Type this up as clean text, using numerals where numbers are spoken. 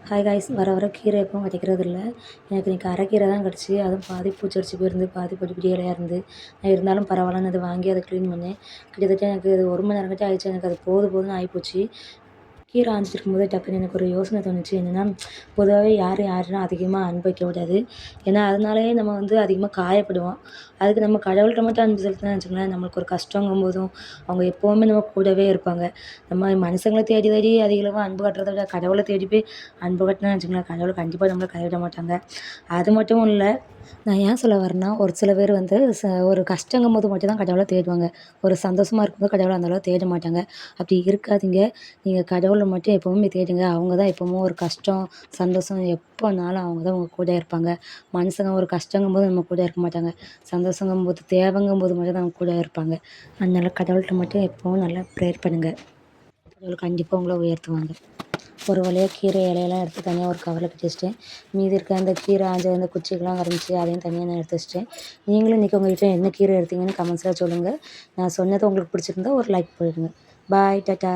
Hi guys, வர வர கீரை எப்பவும் கிடைக்கிறது இல்லை. எனக்கு இன்றைக்கி அரைக்கீரை தான் கிடச்சி. அதுவும் பாதி பூச்சடிச்சு போயிருந்து, பாதி பொடி பொடி இலையாக இருந்து. நான் இருந்தாலும் பரவாயில்லன்னு அதை வாங்கி அதை க்ளீன் பண்ணேன். கிட்டத்தட்ட எனக்கு அது 1 மணி நேரம் கிட்ட ஆயிடுச்சு. எனக்கு அது போதும்னு ஆகிப்போச்சு. கீரை ஆஞ்சிட்டு இருக்கும்போது டக்குன்னு எனக்கு ஒரு யோசனை தோணுச்சு. என்னென்னா, பொதுவாகவே யாருன்னா அதிகமாக அன்பு வைக்கக்கூடாது. ஏன்னா அதனாலேயே நம்ம அதிகமாக காயப்படுவோம். அதுக்கு நம்ம கடவுள்கிட்ட மட்டும் அன்பு செலுத்தினோம்னு வச்சுக்கோங்களேன், நம்மளுக்கு ஒரு கஷ்டங்கும்போதும் அவங்க எப்போவுமே நம்ம கூடவே இருப்பாங்க. நம்ம மனுஷங்கள தேடி தேடி அதிகளவு அன்பு காட்டுறத விட கடவுளை தேடி போய் அன்பு காட்டினோம்னு வச்சுக்கோங்களேன், கடவுள் கண்டிப்பாக நம்மளை கைவிட மாட்டாங்க. அது மட்டும் இல்லை, நான் ஏன் சொல்ல வரேன்னா, ஒரு சில பேர் ஒரு கஷ்டங்கும்போது மட்டும் தான் கடவுளை தேடுவாங்க. ஒரு சந்தோஷமா இருக்கும்போது கடவுளை அந்த அளவு தேட மாட்டாங்க. அப்படி இருக்காதீங்க. நீங்கள் கடவுளை மட்டும் எப்பவுமே தேடுங்க. அவங்க தான் எப்பவும் ஒரு கஷ்டம், சந்தோஷம் எப்போனாலும் அவங்க தான் உங்க கூட இருப்பாங்க. மனுஷங்க ஒரு கஷ்டங்கும்போது நம்ம கூட இருக்க மாட்டாங்க. சந்தோஷங்கும்போது, தேவைங்கும்போது மட்டும் தான் நம்ம கூட இருப்பாங்க. அதனால கடவுள்கிட்ட மட்டும் எப்பவும் நல்லா ப்ரேயர் பண்ணுங்க. கடவுள் கண்டிப்பாக உங்களை உயர்த்துவாங்க. ஒரு வழியாக கீரை இலையெல்லாம் எடுத்து தனியாக ஒரு கவரில் கட்டி வச்சிட்டேன். மீதி இருக்க அந்த கீரை ஆஞ்ச அந்த குச்சிகள்லாம் கிடந்துச்சு, அதையும் தனியாக நான் எடுத்து வச்சிட்டேன். நீங்களும் இன்றைக்கி உங்கள் வீட்டில் என்ன கீரை எடுத்தீங்கன்னு கமெண்ட்ஸில் சொல்லுங்கள். நான் சொன்னது உங்களுக்கு பிடிச்சிருந்தா ஒரு லைக் போடுங்க. பாய், டாட்டா.